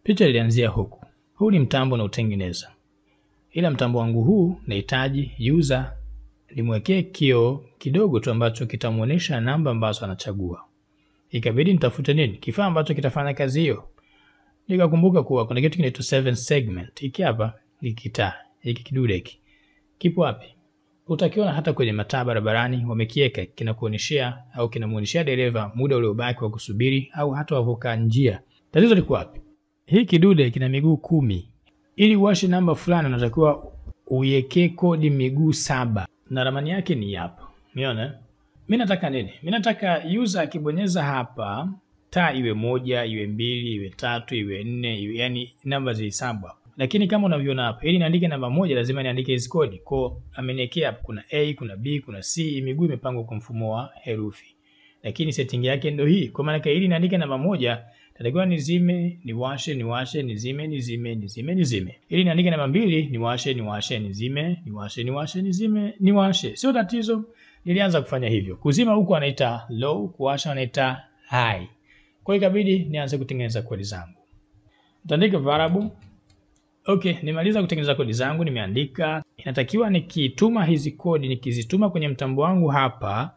Picha ilianzia huku. Huu ni mtambo na utengeneza. Ila mtambo wangu huu nahitaji user nimwekee kioo kidogo tu ambacho kitamuonesha namba ambazo anachagua. Ikabidi nitafute nini? Kifaa ambacho kitafanya kazi hiyo. Nikakumbuka kuwa kuna kitu kinaitwa 7Segment. Hiki hapa ni kitaa. Hiki kidude hiki. Kipo wapi? Utakiona hata kwenye mataa barabarani wamekiweka, kinakuonyeshia au kinamuonyeshia dereva muda uliobaki wa kusubiri au hata wavuka njia. Tatizo liko wapi? Hii kidude kina miguu 10. Ili uwashe namba fulani unatakiwa uiwekee kodi miguu 7. Na ramani yake ni hapa. Umeona? Mimi nataka nini? Mimi nataka user akibonyeza hapa, taa iwe 1, iwe 2, iwe 3, iwe 4, iwe yani namba zihesabu. Lakini kama unavyoona hapa, ili niandike namba 1 lazima niandike hizo kodi. Kwa ameniwekea hapa kuna A, kuna B, kuna C, miguu imepangwa kwa mfumo wa herufi. Lakini setting yake ndio hii. Kwa maana ili niandike namba 1, natakiwa nizime, niwashe, nizime. Ili niandike namba 2, niwashe, nizime, niwashe. Sio tatizo. Nilianza kufanya hivyo. Kuzima huku anaita low, kuwasha anaita high. Kwa hiyo ikabidi nianze kutengeneza kodi zangu. Nitaandika variable. Okay, nimaliza kutengeneza kodi zangu, nimeandika. Inatakiwa nikituma hizi kodi, nikizituma kwenye mtambo wangu hapa.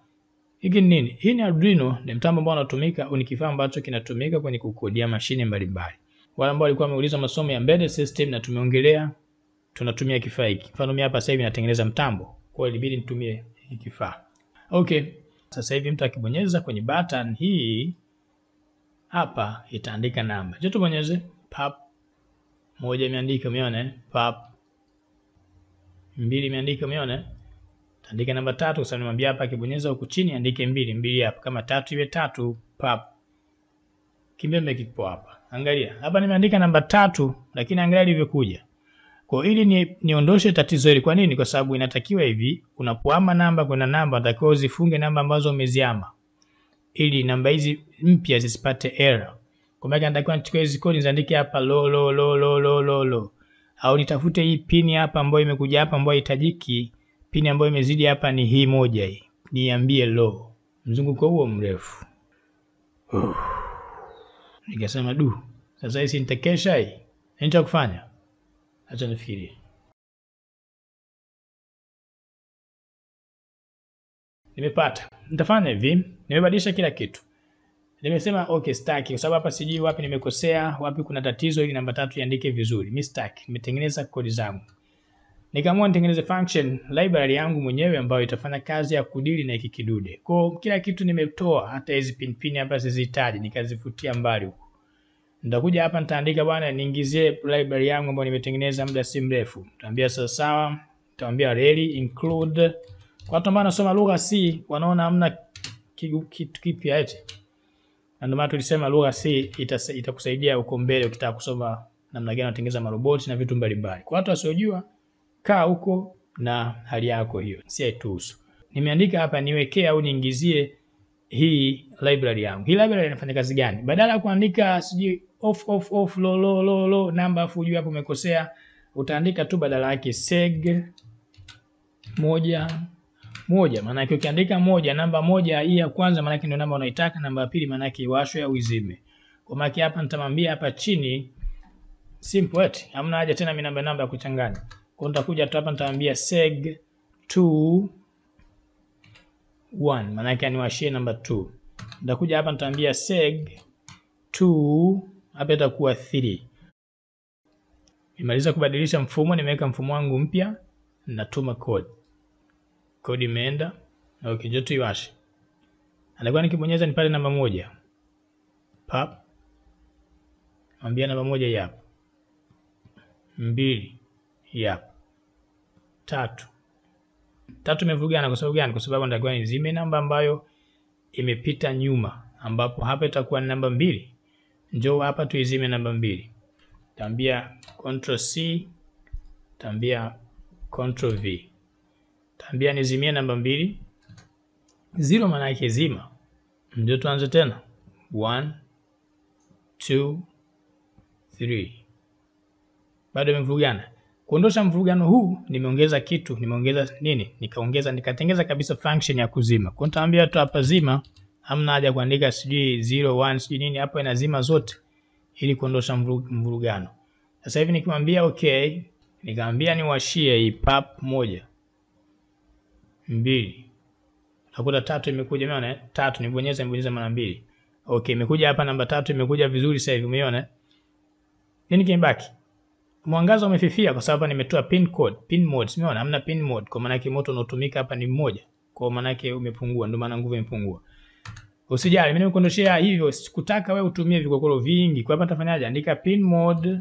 Hiki ni nini? Hii ni Arduino, ni mtambo ambao unatumika, ni kifaa ambacho kinatumika kwenye kukodia mashine mbalimbali. Wale ambao walikuwa wameuliza masomo ya embedded system na tumeongelea tunatumia kifaa hiki. Mfano mimi hapa sasa hivi natengeneza mtambo. Kwa hiyo ilibidi nitumie hiki kifaa. Okay. Sasa hivi mtu akibonyeza kwenye button hii hapa itaandika namba. Je, tubonyeze pap. 1 imeandika, umeona? Pap. 2 imeandika, umeona? Taandika namba 3 kwa sababu nimwambia hapa akibonyeza huku chini andike 2 hapa. Kama 3 iwe 3 pap. Kimbembe kipo hapa. Angalia. Hapa nimeandika namba 3 lakini angalia ilivyokuja. Kwa ili niondoshe tatizo hili. Kwa nini? Kwa sababu inatakiwa hivi, unapohama namba kwenda namba unatakiwa uzifunge namba ambazo umeziama. Ili namba hizi mpya zisipate error. Kwa maana natakiwa nichukue hizo kodi niandike hapa lo. Au nitafute hii pin hapa ambayo imekuja hapa ambayo itajiki, pin ambayo imezidi hapa ni hii moja hii. Niambie lo. Mzunguko huo mrefu. Nikasema du. Sasa hii nitakesha hii. Nini cha kufanya? Acha nifikirie. Nimepata. Nitafanya hivi, nimebadilisha kila kitu. Nimesema okay stack kwa sababu hapa sijui wapi nimekosea, wapi kuna tatizo ili namba 3 iandike vizuri. Mimi stack, nimetengeneza kodi zangu. Nikaamua nitengeneze function library yangu mwenyewe ambayo itafanya kazi ya kudili na hiki kidude. Kwa kila kitu nimetoa, hata hizi pin hapa sizihitaji, nikazifutia mbali huko. Nitakuja hapa nitaandika bwana niingizie library yangu ambayo nimetengeneza muda si mrefu. Nitaambia sawa, nitaambia really include. Kwa watu ambao wanasoma lugha C wanaona hamna kitu kipya eti. Na ndio maana tulisema lugha C itakusaidia uko mbele ukitaka kusoma namna gani unatengeneza maroboti na vitu mbalimbali. Kwa watu wasiojua kaa huko na hali yako hiyo. Si haituhusu. Nimeandika hapa niwekee au niingizie hii library yangu. Hii library inafanya kazi gani? Badala ya kuandika sijui off lo namba afu ujue hapo umekosea, utaandika tu badala yake seg 1 maana yake ukiandika 1 namba 1 hii ya kwanza maana yake ndio namba unaitaka, namba ya pili maana yake iwashwe au izime. Kwa maana yake hapa nitamwambia hapa chini simple eti hamna haja tena mimi namba ya kuchanganya. Kwa nitakuja tu hapa nitamwambia seg 2 1 maana yake aniwashie namba 2. Nitakuja hapa nitamwambia seg 2 hapa itakuwa 3. Nimaliza kubadilisha mfumo, nimeweka mfumo wangu mpya, natuma code. Kodi imeenda. Okay, njoo tuiwashe. Anakuwa nikibonyeza ni pale namba 1. Pap. Mwambia namba 1 hii hapa. 2 hii hapa. 3 imevurugana kwa sababu gani? Kwa sababu nitakuwa nizime namba ambayo imepita nyuma, ambapo hapa itakuwa ni namba 2. Njoo hapa tuizime namba 2. Taambia Ctrl C, taambia Ctrl V. Taambia nizimie namba 2. 0 maana yake zima. Ndio tuanze tena. 1 2 3. Bado imevurugana. Kuondosha mvurugano huu nimeongeza kitu, nimeongeza nini? Nikatengeza kabisa function ya kuzima. Kwa nitaambia tu hapa zima, hamna haja kuandika sijui 0 1 sijui nini, hapo inazima zote. ili kuondosha mvurugano. Sasa hivi nikimwambia okay, nikamwambia niwashie hii pap 1 2, utakuta 3 imekuja, umeona 3 nibonyeza mara 2. Okay, imekuja hapa namba 3 imekuja vizuri sasa hivi, umeona? Nini kimebaki? Mwangaza umefifia kwa sababu nimetoa pin code, pin mode, umeona? Hamna pin mode, kwa maana yake moto unaotumika hapa ni mmoja. Kwa maana yake umepungua, ndio maana nguvu imepungua. Usijali, mimi nimekuondoshia hivyo, sikutaka wewe utumie vikokoro vingi. Kwa hapa nitafanyaje? Andika pin mode.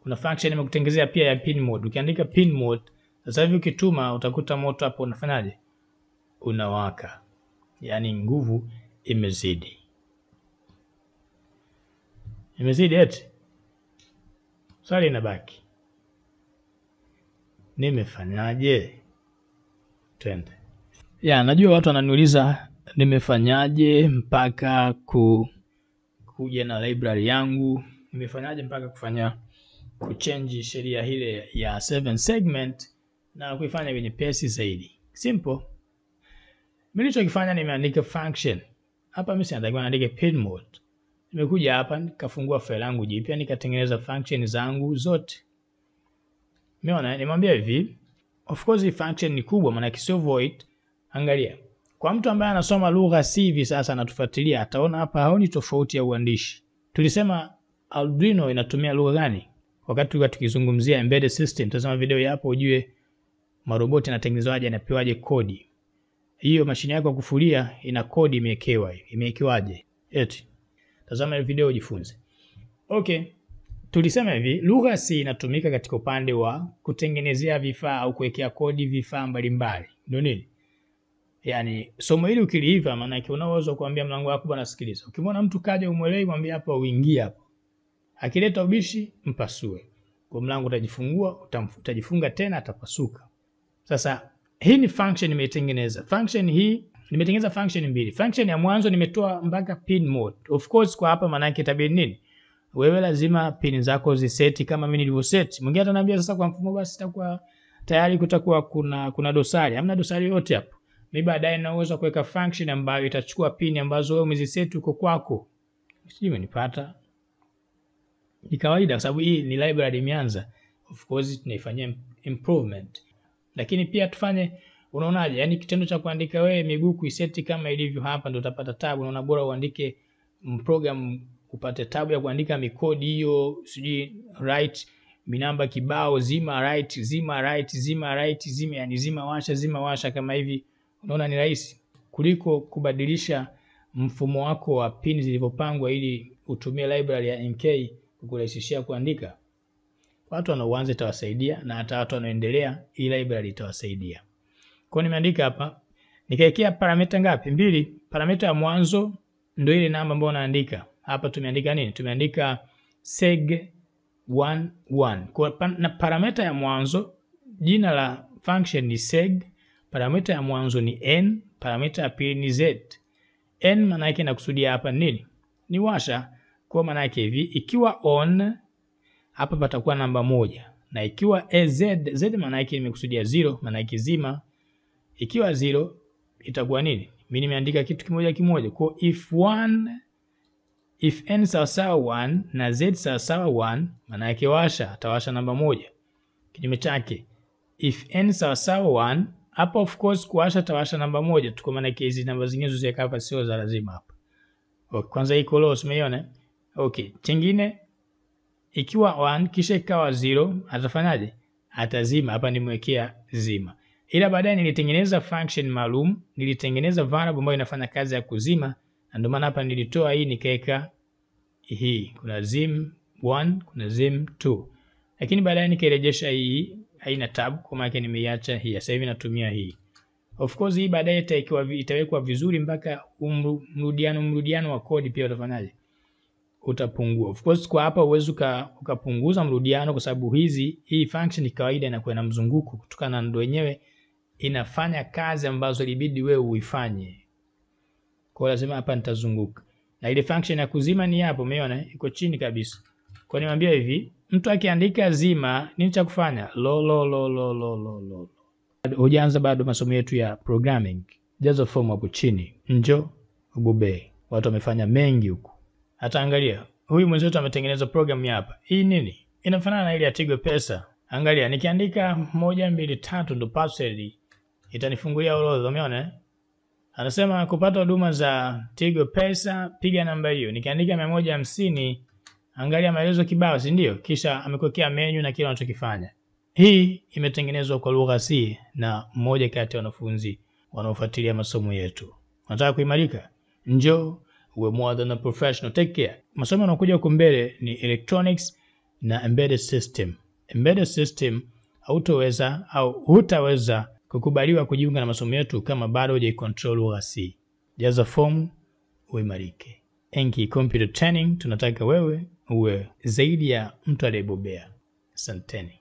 Kuna function nimekutengezea pia ya pin mode. Ukiandika pin mode, sasa hivi ukituma utakuta moto hapo unafanyaje? Unawaka. Yaani nguvu imezidi. Imezidi eti. Swali linabaki. Nimefanyaje? Twende. Ya, najua watu wananiuliza nimefanyaje mpaka kuja na library yangu. Nimefanyaje mpaka kuchange sheria ile ya 7 segment na kuifanya iwe nyepesi zaidi. Simple. Mimi nilichokifanya nimeandika function. Hapa mimi siandika, naandika pin mode. Nimekuja hapa nikafungua file yangu jipya nikatengeneza function zangu zote. Umeona, nimwambia hivi, of course hii function ni kubwa maana sio void. Angalia. Kwa mtu ambaye anasoma lugha C hivi sasa anatufuatilia, ataona hapa haoni tofauti ya uandishi. Tulisema Arduino inatumia lugha gani? Wakati tulikuwa tukizungumzia embedded system, tazama video hapo ujue maroboti yanatengenezwaje, yanapewaje kodi. Hiyo mashine yako ya kufulia ina kodi imewekewa, imewekewaje? Eti. Tazama ile video ujifunze. Okay. Tulisema hivi, lugha C inatumika katika upande wa kutengenezea vifaa au kuwekea kodi vifaa mbalimbali. Ndio nini? Yaani somo hili ukiliiva maana yake unaweza kuambia mlango wako bwana sikiliza. Ukimwona mtu kaja umuelewi mwambie hapa uingie hapo. Akileta ubishi mpasue. Kwa mlango utajifungua, utajifunga tena atapasuka. Sasa hii ni function nimeitengeneza. Function hii nimetengeneza function mbili. Function ya mwanzo nimetoa mpaka pin mode. Of course kwa hapa maana yake itabidi nini? Wewe lazima pin zako ziseti kama mimi nilivyoset. Mwingine ataniambia sasa kwa mfumo basi itakuwa tayari kutakuwa kuna dosari. Hamna dosari yote hapo. Mimi baadaye naweza kuweka function ambayo itachukua pin ambazo wewe umeziseti uko kwako. Sijui umenipata? Ni kawaida kwa sababu hii ni library imeanza. Of course tunaifanyia improvement. Lakini pia tufanye, unaonaje? Yaani kitendo cha kuandika wewe miguu kuiseti kama ilivyo hapa ndio utapata tabu. Unaona bora uandike program upate tabu ya kuandika mikodi hiyo, sijui right minamba kibao zima right zima right zima right zima, yani zima washa kama hivi. Unaona ni rahisi kuliko kubadilisha mfumo wako wa pin zilivyopangwa ili utumie library ya NK kukurahisishia kuandika. Watu wanaoanza itawasaidia na hata watu wanaoendelea hii library itawasaidia. Kwa nimeandika hapa nikaekea parameter ngapi? 2. Parameter ya mwanzo ndio ile namba ambayo naandika. Hapa tumeandika nini? Tumeandika seg11. Kwa na parameter ya mwanzo jina la function ni seg, parameter ya mwanzo ni n, parameter ya pili ni z. N maana yake nakusudia hapa nini? Ni washa. Kwa maana yake hivi, ikiwa on hapa patakuwa namba 1, na ikiwa z maana yake nimekusudia 0, maana yake zima. Ikiwa 0 itakuwa nini? Mimi nimeandika kitu kimoja. Kwa if n sawa 1 na z sawa 1, maana yake washa, atawasha namba 1. Kinyume chake, if n sawa 1, hapa of course kuwasha atawasha namba 1 tu, kwa maana yake hizi namba zingine zoziweka hapa sio za lazima hapa. Okay, kwanza hii close umeiona? Okay, kingine ikiwa 1 kisha ikawa 0 atafanyaje? Atazima. Hapa nimewekea zima. Ila baadaye nilitengeneza function maalum, nilitengeneza variable ambayo inafanya kazi ya kuzima, na ndio maana hapa nilitoa hii nikaeka hii. Kuna zim 1, kuna zim 2. Lakini baadaye nikairejesha hii, haina tab kwa maana nimeiacha hii. Sasa hivi natumia hii. Of course hii baadaye itawekwa vizuri mpaka mrudiano wa kodi pia utafanyaje? Utapungua. Of course kwa hapa uwezo ukapunguza mrudiano kwa sababu hii function kawaida inakuwa na mzunguko kutokana na ndio wenyewe inafanya kazi ambazo ilibidi wewe uifanye. Kwa lazima hapa nitazunguka. Na ile function ya kuzima ni hapo, umeona? Iko chini kabisa. Kwa nimwambia hivi, mtu akiandika zima, nini cha kufanya? Lo. Hujaanza bado masomo yetu ya programming. Jaza fomu hapo chini. Njoo ubobee. Watu wamefanya mengi huku. Hata angalia, huyu mwenzetu ametengeneza program hapa. Hii nini? Inafanana na ile ya Tigo Pesa. Angalia, nikiandika 1 2 3 ndo password itanifungulia orodha, umeona? Anasema kupata huduma za Tigo Pesa piga namba hiyo. Nikiandika 150, angalia maelezo kibao, si ndio? Kisha amekuwekea menu na kile unachokifanya. Hii imetengenezwa kwa lugha C na mmoja kati ya wanafunzi wanaofuatilia masomo yetu. Unataka kuimarika? Njoo uwe more than a professional. Take care. Masomo yanayokuja huko mbele ni electronics na embedded system. Embedded system hutaweza kukubaliwa kujiunga na masomo yetu kama bado hujaicontrol lugha C. Jaza fomu uimarike. Enki Computer Training tunataka wewe uwe zaidi ya mtu aliyebobea. Asanteni.